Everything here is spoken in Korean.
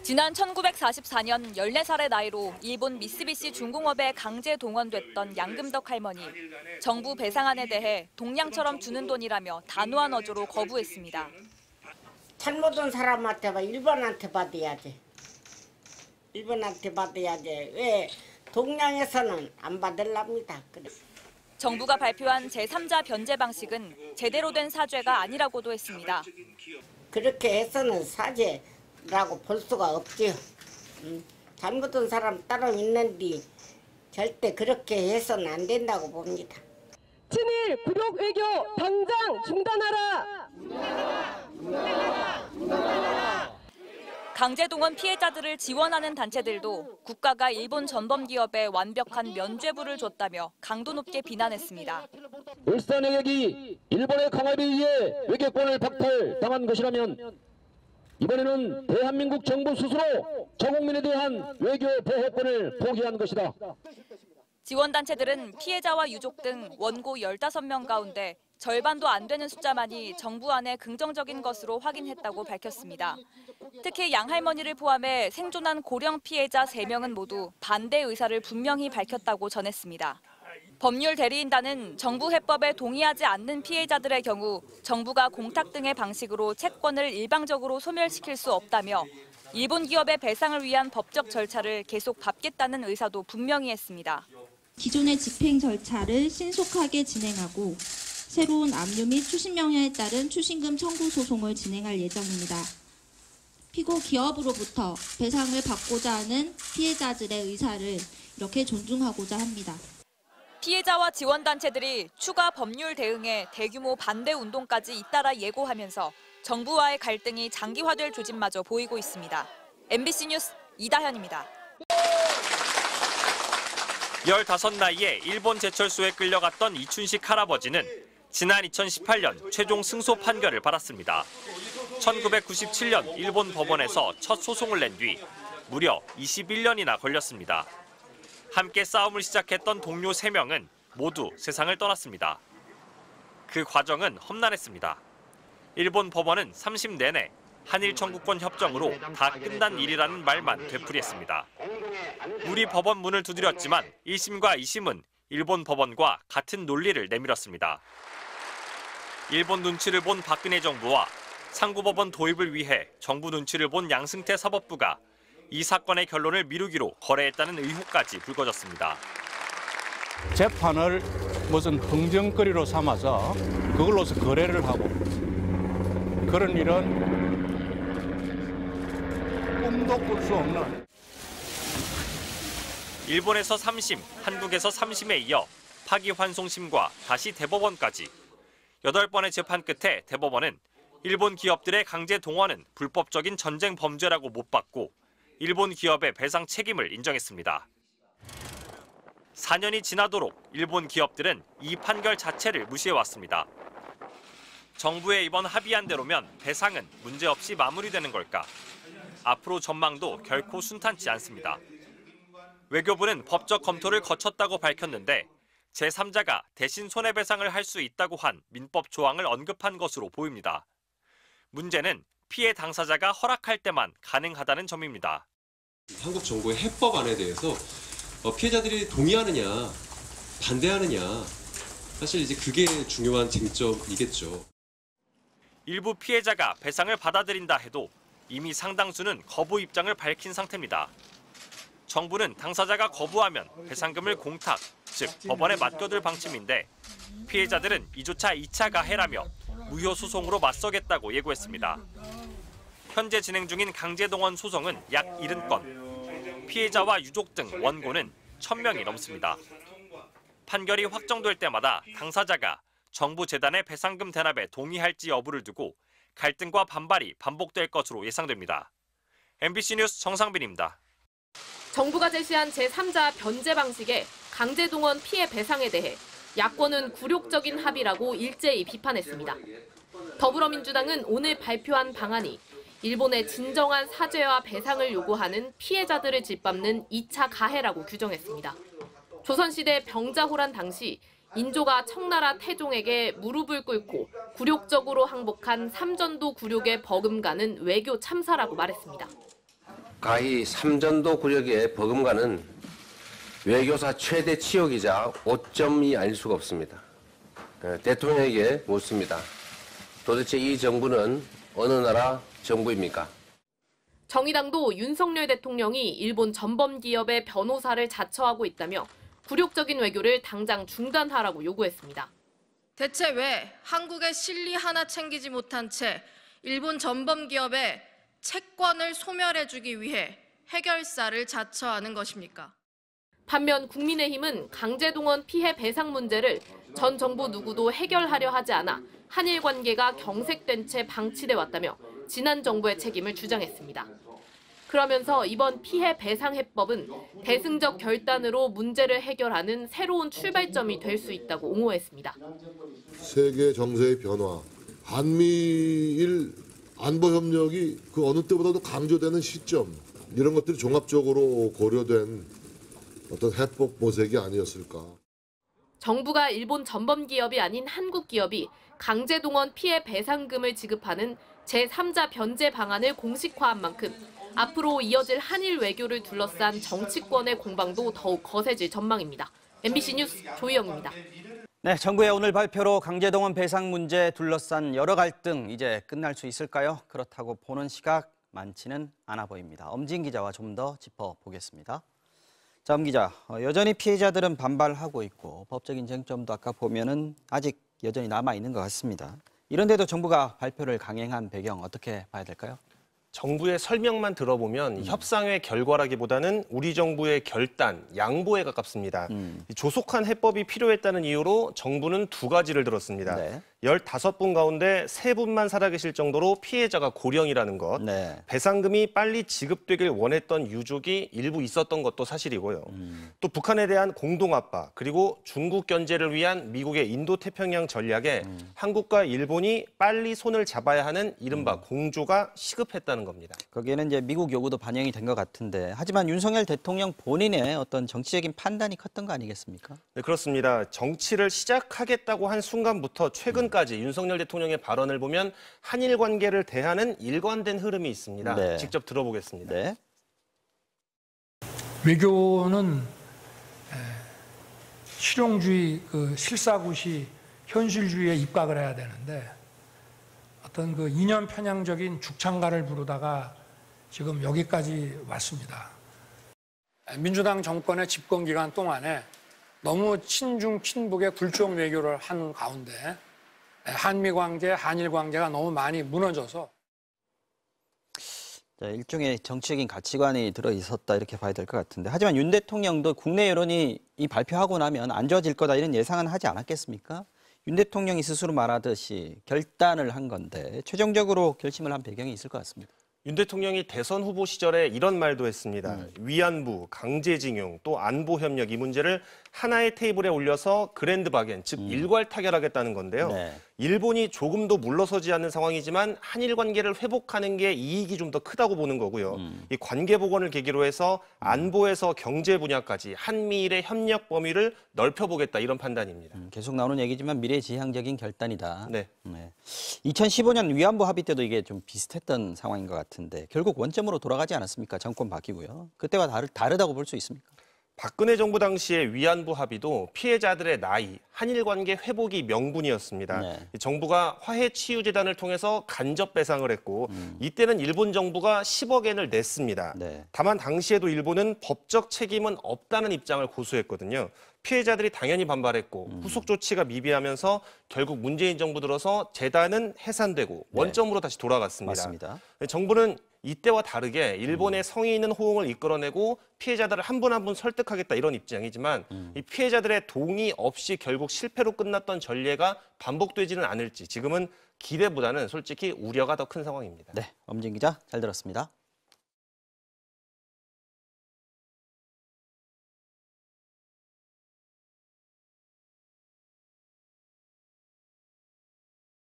지난 1944년 14살의 나이로 일본 미쓰비시 중공업에 강제 동원됐던 양금덕 할머니. 정부 배상안에 대해 동양처럼 주는 돈이라며 단호한 어조로 거부했습니다. 잘못한 사람한테 일본한테 받아야지. 일본한테 받아야지. 왜 동양에서는 안 받으랍니다. 그래. 정부가 발표한 제3자 변제 방식은 제대로 된 사죄가 아니라고도 했습니다. 그렇게 해서는 사죄라고 볼 수가 없지요. 잘못한 사람 따로 있는데 절대 그렇게 해서는 안 된다고 봅니다. 친일 굴욕 외교 당장 중단하라! 강제동원 피해자들을 지원하는 단체들도 국가가 일본 전범기업에 완벽한 면죄부를 줬다며 강도 높게 비난했습니다. 울산 외격이 일본의 강압에 의해 외교권을 박탈당한 것이라면 이번에는 대한민국 정부 스스로 저국민에 대한 외교 보호권을 포기한 것이다. 지원단체들은 피해자와 유족 등 원고 15명 가운데 절반도 안 되는 숫자만이 정부 안에 긍정적인 것으로 확인했다고 밝혔습니다. 특히 양 할머니를 포함해 생존한 고령 피해자 3명은 모두 반대 의사를 분명히 밝혔다고 전했습니다. 법률 대리인단은 정부 해법에 동의하지 않는 피해자들의 경우 정부가 공탁 등의 방식으로 채권을 일방적으로 소멸시킬 수 없다며 일본 기업의 배상을 위한 법적 절차를 계속 밟겠다는 의사도 분명히 했습니다. 기존의 집행 절차를 신속하게 진행하고 새로운 압류 및 추심 명령에 따른 추심금 청구 소송을 진행할 예정입니다. 피고 기업으로부터 배상을 받고자 하는 피해자들의 의사를 이렇게 존중하고자 합니다. 피해자와 지원단체들이 추가 법률 대응에 대규모 반대 운동까지 잇따라 예고하면서 정부와의 갈등이 장기화될 조짐마저 보이고 있습니다. MBC 뉴스 이다현입니다. 15나이에 일본 제철소에 끌려갔던 이춘식 할아버지는 지난 2018년 최종 승소 판결을 받았습니다. 1997년 일본 법원에서 첫 소송을 낸 뒤 무려 21년이나 걸렸습니다. 함께 싸움을 시작했던 동료 3명은 모두 세상을 떠났습니다. 그 과정은 험난했습니다. 일본 법원은 3심 내내 한일 청구권 협정으로 다 끝난 일이라는 말만 되풀이했습니다. 우리 법원 문을 두드렸지만 1심과 2심은 일본 법원과 같은 논리를 내밀었습니다. 일본 눈치를 본 박근혜 정부와 상고법원 도입을 위해 정부 눈치를 본 양승태 사법부가 이 사건의 결론을 미루기로 거래했다는 의혹까지 불거졌습니다. 재판을 무슨 흥정거리로 삼아서 그걸로서 거래를 하고 그런 일은 꿈도 꿀 수 없는. 일본에서 3심, 한국에서 3심에 이어 파기환송심과 다시 대법원까지 8번의 재판 끝에 대법원은 일본 기업들의 강제 동원은 불법적인 전쟁 범죄라고 못 봤고 일본 기업의 배상 책임을 인정했습니다. 4년이 지나도록 일본 기업들은 이 판결 자체를 무시해왔습니다. 정부의 이번 합의안대로면 배상은 문제없이 마무리되는 걸까? 앞으로 전망도 결코 순탄치 않습니다. 외교부는 법적 검토를 거쳤다고 밝혔는데 제3자가 대신 손해배상을 할 수 있다고 한 민법 조항을 언급한 것으로 보입니다. 문제는 피해 당사자가 허락할 때만 가능하다는 점입니다. 한국 정부의 해법안에 대해서 피해자들이 동의하느냐, 반대하느냐, 사실 이제 그게 중요한 쟁점이겠죠. 일부 피해자가 배상을 받아들인다 해도 이미 상당수는 거부 입장을 밝힌 상태입니다. 정부는 당사자가 거부하면 배상금을 공탁, 즉 법원에 맡겨둘 방침인데 피해자들은 이조차 2차 가해라며 무효 소송으로 맞서겠다고 예고했습니다. 현재 진행 중인 강제동원 소송은 약 70건, 피해자와 유족 등 원고는 1000명이 넘습니다. 판결이 확정될 때마다 당사자가 정부 재단의 배상금 대납에 동의할지 여부를 두고 갈등과 반발이 반복될 것으로 예상됩니다. MBC 뉴스 정상빈입니다. 정부가 제시한 제3자 변제 방식의 강제동원 피해 배상에 대해 야권은 굴욕적인 합의라고 일제히 비판했습니다. 더불어민주당은 오늘 발표한 방안이 일본의 진정한 사죄와 배상을 요구하는 피해자들을 짓밟는 2차 가해라고 규정했습니다. 조선시대 병자호란 당시 인조가 청나라 태종에게 무릎을 꿇고 굴욕적으로 항복한 삼전도 굴욕에 버금가는 외교 참사라고 말했습니다. 가히 삼전도 구력의 버금가는 외교사 최대 치욕이자 오점이 아닐 수가 없습니다. 대통령에게 묻습니다. 도대체 이 정부는 어느 나라 정부입니까? 정의당도 윤석열 대통령이 일본 전범 기업의 변호사를 자처하고 있다며 굴욕적인 외교를 당장 중단하라고 요구했습니다. 대체 왜 한국의 실리 하나 챙기지 못한 채 일본 전범 기업의 채권을 소멸해주기 위해 해결사를 자처하는 것입니까? 반면 국민의힘은 강제동원 피해 배상 문제를 전 정부 누구도 해결하려 하지 않아 한일 관계가 경색된 채 방치돼 왔다며 지난 정부의 책임을 주장했습니다. 그러면서 이번 피해 배상 해법은 대승적 결단으로 문제를 해결하는 새로운 출발점이 될 수 있다고 옹호했습니다. 세계 정세의 변화, 한미일 안보 협력이 그 어느 때보다도 강조되는 시점, 이런 것들이 종합적으로 고려된 어떤 해법 모색이 아니었을까. 정부가 일본 전범 기업이 아닌 한국 기업이 강제동원 피해 배상금을 지급하는 제3자 변제 방안을 공식화한 만큼 앞으로 이어질 한일 외교를 둘러싼 정치권의 공방도 더욱 거세질 전망입니다. MBC 뉴스 조희영입니다. 네, 정부의 오늘 발표로 강제동원 배상 문제에 둘러싼 여러 갈등 이제 끝날 수 있을까요? 그렇다고 보는 시각 많지는 않아 보입니다. 엄진 기자와 좀 더 짚어보겠습니다. 자, 엄 기자, 여전히 피해자들은 반발하고 있고 법적인 쟁점도 아까 보면은 아직 여전히 남아 있는 것 같습니다. 이런데도 정부가 발표를 강행한 배경 어떻게 봐야 될까요? 정부의 설명만 들어보면 협상의 결과라기보다는 우리 정부의 결단, 양보에 가깝습니다. 조속한 해법이 필요했다는 이유로 정부는 두 가지를 들었습니다. 네. 15분 가운데 3분만 살아계실 정도로 피해자가 고령이라는 것, 네. 배상금이 빨리 지급되길 원했던 유족이 일부 있었던 것도 사실이고요. 또 북한에 대한 공동 압박, 그리고 중국 견제를 위한 미국의 인도태평양 전략에 한국과 일본이 빨리 손을 잡아야 하는 이른바 공조가 시급했다는 겁니다. 거기에는 이제 미국 요구도 반영이 된 것 같은데, 하지만 윤석열 대통령 본인의 어떤 정치적인 판단이 컸던 거 아니겠습니까? 네, 그렇습니다. 정치를 시작하겠다고 한 순간부터 최근까지 윤석열 대통령의 발언을 보면 한일 관계를 대하는 일관된 흐름이 있습니다. 네. 직접 들어보겠습니다. 네. 외교는 실용주의, 실사구시, 현실주의에 입각을 해야 되는데 어떤 그 이념 편향적인 죽창가를 부르다가 지금 여기까지 왔습니다. 민주당 정권의 집권 기간 동안에 너무 친중, 친북의 굴종 외교를 한 가운데 한미 관계, 한일 관계가 너무 많이 무너져서 일종의 정치적인 가치관이 들어있었다 이렇게 봐야 될 것 같은데, 하지만 윤 대통령도 국내 여론이 이 발표하고 나면 안 좋아질 거다 이런 예상은 하지 않았겠습니까? 윤 대통령이 스스로 말하듯이 결단을 한 건데 최종적으로 결심을 한 배경이 있을 것 같습니다. 윤 대통령이 대선 후보 시절에 이런 말도 했습니다. 위안부, 강제징용, 또 안보협력 이 문제를 하나의 테이블에 올려서 그랜드 바겐, 즉 일괄 타결하겠다는 건데요. 네. 일본이 조금도 물러서지 않는 상황이지만 한일 관계를 회복하는 게 이익이 좀 더 크다고 보는 거고요. 이 관계 복원을 계기로 해서 안보에서 경제 분야까지 한미일의 협력 범위를 넓혀보겠다 이런 판단입니다. 계속 나오는 얘기지만 미래지향적인 결단이다. 네. 2015년 위안부 합의 때도 이게 좀 비슷했던 상황인 것 같은데 결국 원점으로 돌아가지 않았습니까? 정권 바뀌고요. 그때와 다르다고 볼 수 있습니까? 박근혜 정부 당시의 위안부 합의도 피해자들의 나이, 한일 관계 회복이 명분이었습니다. 네. 정부가 화해치유재단을 통해서 간접 배상을 했고 이때는 일본 정부가 10억 엔을 냈습니다. 네. 다만 당시에도 일본은 법적 책임은 없다는 입장을 고수했거든요. 피해자들이 당연히 반발했고 후속 조치가 미비하면서 결국 문재인 정부 들어서 재단은 해산되고 원점으로 다시 돌아갔습니다. 맞습니다. 정부는 이때와 다르게 일본의 성의 있는 호응을 이끌어내고 피해자들을 한 분 한 분 설득하겠다 이런 입장이지만 이 피해자들의 동의 없이 결국 실패로 끝났던 전례가 반복되지는 않을지 지금은 기대보다는 솔직히 우려가 더 큰 상황입니다. 네, 엄진 기자 잘 들었습니다.